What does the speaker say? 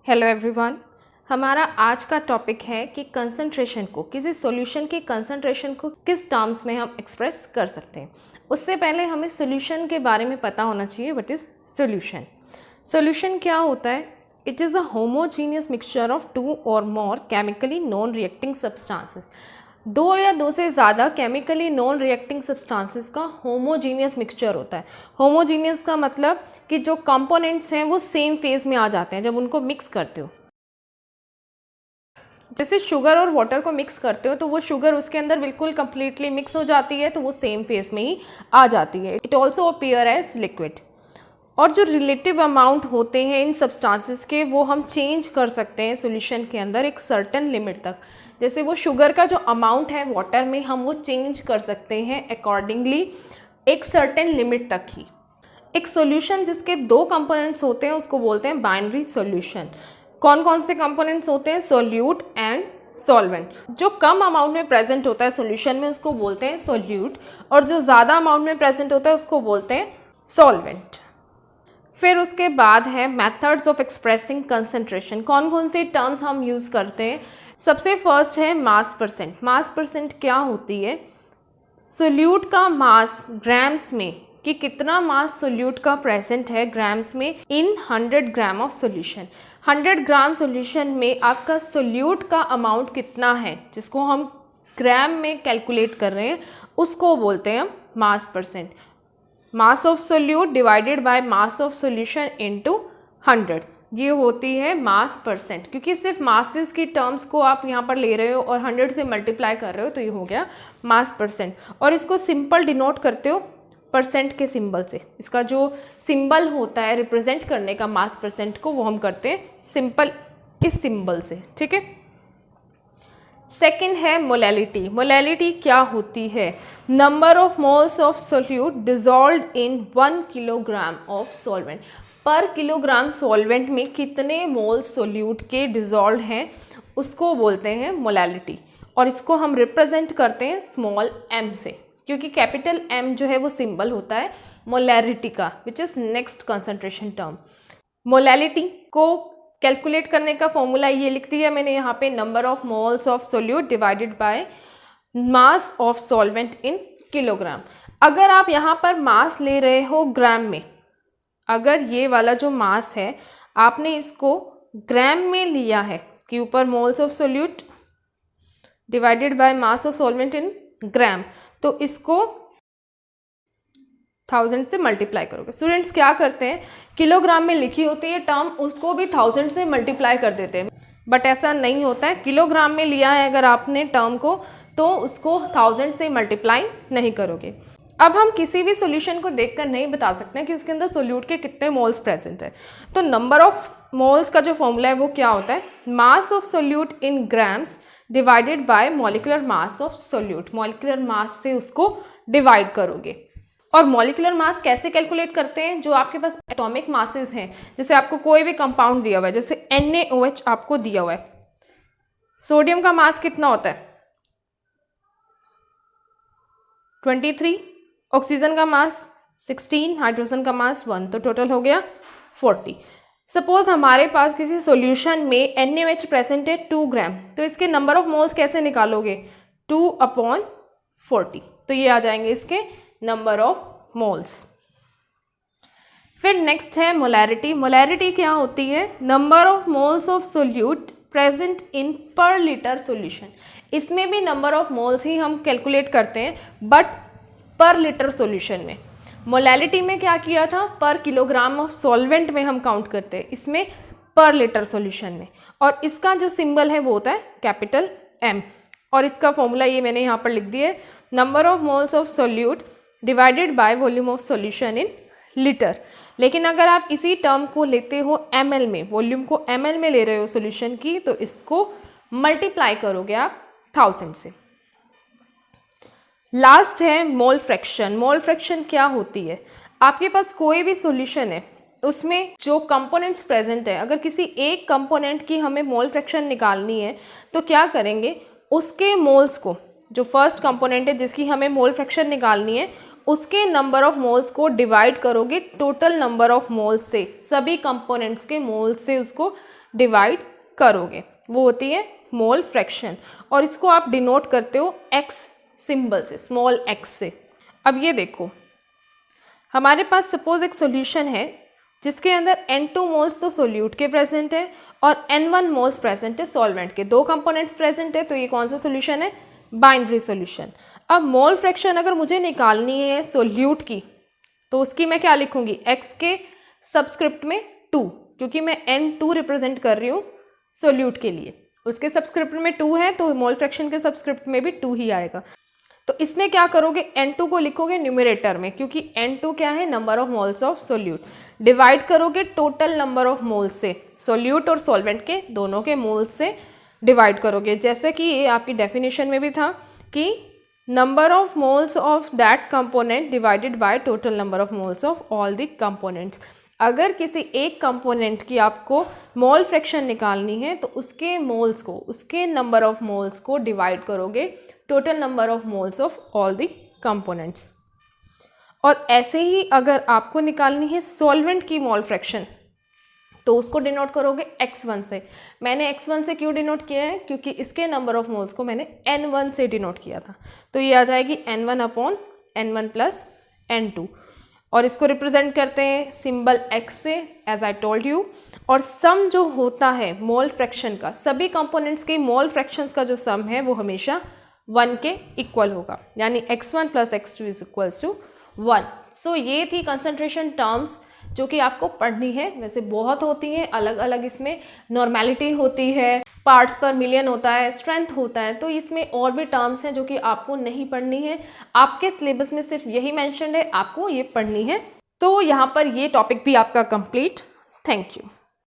Hello everyone. हमारा आज का टॉपिक है कि कंसंट्रेशन को, किसी सॉल्यूशन की कंसंट्रेशन को किस टर्म्स में हम एक्सप्रेस कर सकते हैं। उससे पहले हमें सॉल्यूशन के बारे में पता होना चाहिए। What is solution? सॉल्यूशन क्या होता है? It is a homogeneous mixture of two or more chemically non reacting substances. दो या दो से ज़्यादा केमिकली नॉन रिएक्टिंग सब्सटेंसेस का होमोजीनियस मिक्सचर होता है। होमोजीनियस का मतलब कि जो कंपोनेंट्स हैं वो सेम फेज में आ जाते हैं जब उनको मिक्स करते हो। जैसे शुगर और वाटर को मिक्स करते हो तो वो शुगर उसके अंदर बिल्कुल कंप्लीटली मिक्स हो जाती है, तो वो सेम फेज में ही आ जाती है। It also appear as liquid. और जो रिलेटिव अमाउंट होते हैं इन सब्सटेंसेस के, वो हम चेंज कर सकते हैं सॉल्यूशन के अंदर एक सर्टेन लिमिट तक। जैसे वो शुगर का जो अमाउंट है वाटर में, हम वो चेंज कर सकते हैं अकॉर्डिंगली एक सर्टेन लिमिट तक ही। एक सॉल्यूशन जिसके दो कंपोनेंट्स होते हैं उसको बोलते हैं बाइनरी सॉल्यूशन। कौन कौन से कंपोनेंट्स होते हैं? Solute and solvent. जो कम अमाउंट में प्रेजेंट होता है सॉल्यूशन में उसको बोलते हैं सोल्यूट, और जो ज़्यादा अमाउंट में प्रेजेंट होता है उसको बोलते हैं सॉल्वेंट। फिर उसके बाद है मेथड्स ऑफ एक्सप्रेसिंग कंसंट्रेशन। कौन कौन से टर्म्स हम यूज़ करते हैं? सबसे फर्स्ट है मास परसेंट। मास परसेंट क्या होती है? सोल्यूट का मास ग्राम्स में, कि कितना मास सोल्यूट का प्रेजेंट है ग्राम्स में इन 100 gram of solution. 100 gram solution में आपका सोल्यूट का अमाउंट कितना है, जिसको हम ग्राम में कैलकुलेट कर रहे हैं, उसको बोलते हैं हम मास percent. Mass of solute divided by mass of solution into 100, ये होती है मास परसेंट। क्योंकि सिर्फ मासेस की टर्म्स को आप यहाँ पर ले रहे हो और 100 से मल्टीप्लाई कर रहे हो, तो ये हो गया मास परसेंट। और इसको सिंपल डिनोट करते हो परसेंट के सिंबल से। इसका जो सिंबल होता है रिप्रेजेंट करने का मास परसेंट को, वो हम करते हैं सिंपल इस सिंबल से। ठीक है। सेकेंड है मोलैलिटी। मोलैलिटी क्या होती है? Number of moles of solute dissolved in 1 kilogram of solvent. पर किलोग्राम सॉल्वेंट में कितने मोल्स सोल्यूट के डिजॉल्व हैं, उसको बोलते हैं मोलैलिटी। और इसको हम रिप्रेजेंट करते हैं स्मॉल m से, क्योंकि कैपिटल M जो है वो सिंबल होता है मोलैरिटी का, which is next concentration term. Molality को कैलकुलेट करने का फॉर्मूला ये लिख दिया मैंने यहाँ पे, number of moles of solute divided by mass of solvent in kilogram. अगर आप यहाँ पर मास ले रहे हो ग्राम में, अगर ये वाला जो मास है आपने इसको ग्राम में लिया है, कि ऊपर moles of solute divided by mass of solvent in gram, तो इसको 1000 से मल्टीप्लाई करोगे। स्टूडेंट्स क्या करते हैं, किलोग्राम में लिखी होती है टर्म, उसको भी 1000 से मल्टीप्लाई कर देते हैं, बट ऐसा नहीं होता है। किलोग्राम में लिया है अगर आपने टर्म को, तो उसको 1000 से मल्टीप्लाई नहीं करोगे। अब हम किसी भी सॉल्यूशन को देखकर नहीं बता सकते कि उसके अंदर सोल्यूट के कितने मोल्स प्रेजेंट है। तो नंबर ऑफ मोल्स का जो फॉर्मूला है वो क्या होता है? Mass of solute in grams divided by molecular mass of solute. Molecular mass से उसको डिवाइड करोगे। और मॉलिक्यूलर मास कैसे कैलकुलेट करते हैं? जो आपके पास एटॉमिक मासेस हैं, जैसे आपको कोई भी कंपाउंड दिया हुआ है, जैसे NaOH आपको दिया हुआ है, सोडियम का मास कितना होता है? 23, ऑक्सीजन का मास 16, हाइड्रोजन का मास 1, तो टोटल हो गया 40। सपोज हमारे पास किसी सॉल्यूशन में NaOH प्रेजेंट है 2 ग्राम, तो इसके नंबर ऑफ मोल्स कैसे निकालोगे? 2/40, तो ये आ जाएंगे इसके नंबर ऑफ मोल्स। फिर नेक्स्ट है मोलैरिटी। मोलैरिटी क्या होती है? Number of moles of solute present in पर लीटर सॉल्यूशन। इसमें भी नंबर ऑफ मोल्स ही हम कैलकुलेट करते हैं, बट पर लीटर सॉल्यूशन में। मोलैलिटी में क्या किया था? पर किलोग्राम ऑफ सॉल्वेंट में हम काउंट करते हैं, इसमें पर लीटर सॉल्यूशन में। और इसका जो सिंबल है वो होता है कैपिटल M। और इसका फॉर्मूला ये मैंने यहाँ पर लिख दिया है, number of moles of solute divided by volume of solution in litre. लेकिन अगर आप इसी टर्म को लेते हो ml में, वॉल्यूम को ml में ले रहे हो सॉल्यूशन की, तो इसको मल्टीप्लाई करोगे आप 1000 से। लास्ट है मोल फ्रैक्शन। मोल फ्रैक्शन क्या होती है? आपके पास कोई भी सॉल्यूशन है, उसमें जो कंपोनेंट्स प्रेजेंट है, अगर किसी एक कंपोनेंट की हमें मोल फ्रैक्शन निकालनी है, तो क्या करेंगे? उसके मोल्स को, जो फर्स्ट कंपोनेंट है जिसकी हमें मोल फ्रैक्शन निकालनी है, उसके नंबर ऑफ मोल्स को डिवाइड करोगे टोटल नंबर ऑफ मोल्स से, सभी कंपोनेंट्स के मोल्स से उसको डिवाइड करोगे, वो होती है मोल फ्रैक्शन। और इसको आप डिनोट करते हो x सिंबल से, स्मॉल x से। अब ये देखो, हमारे पास सपोज एक सॉल्यूशन है जिसके अंदर N2 मोल्स तो सोल्यूट के प्रेजेंट है और N1 मोल्स प्रेजेंट है सॉल्वेंट के, दो कंपोनेंट्स प्रेजेंट है, तो ये कौन सा सॉल्यूशन है? Binary solution. अब मोल फ्रैक्शन अगर मुझे निकालनी है सोल्यूट की, तो उसकी मैं क्या लिखूंगी? x के सबस्क्रिप्ट में 2, क्योंकि मैं N2 रिप्रेजेंट कर रही हूँ सोल्यूट के लिए, उसके सबस्क्रिप्ट में 2 है तो मोल फ्रैक्शन के सबस्क्रिप्ट में भी 2 ही आएगा। तो इसमें क्या करोगे? N2 को लिखोगे न्यूमरेटर में, क्योंकि N2 क्या है? Number of moles of solute. Divide करोगे टोटल नंबर ऑफ मोल्स से, सोल्यूट और सॉल्वेंट के दोनों के मोल्स से डिवाइड करोगे। जैसे कि ये आपकी डेफिनेशन में भी था कि number of moles of that component divided by total number of moles of all the components. अगर किसी एक कंपोनेंट की आपको मोल फ्रैक्शन निकालनी है तो उसके मोल्स को, उसके नंबर ऑफ मोल्स को डिवाइड करोगे total number of moles of all the components. और ऐसे ही अगर आपको निकालनी है सॉल्वेंट की मोल फ्रैक्शन, तो उसको डिनोट करोगे x1 से। मैंने x1 से क्यों डिनोट किया है? क्योंकि इसके नंबर ऑफ मोल्स को मैंने n1 से डिनोट किया था, तो ये आ जाएगी n1 upon n1 plus n2। और इसको रिप्रेजेंट करते हैं सिंबल x से, एज आई टोल्ड यू। और सम जो होता है मोल फ्रैक्शन का, सभी कंपोनेंट्स के मोल फ्रैक्शंस का जो सम है वो हमेशा 1 के इक्वल होगा, यानी x1 plus x2 is equals to 1। So ये थी कंसंट्रेशन टर्म्स जो कि आपको पढ़नी है। वैसे बहुत होती हैं अलग अलग, इसमें नॉर्मेलिटी होती है, पार्ट्स पर मिलियन होता है, स्ट्रेंथ होता है, तो इसमें और भी टर्म्स हैं जो कि आपको नहीं पढ़नी है। आपके सिलेबस में सिर्फ यही मेंशन्ड है, आपको ये पढ़नी है। तो यहाँ पर ये टॉपिक भी आपका कंप्लीट। Thank you.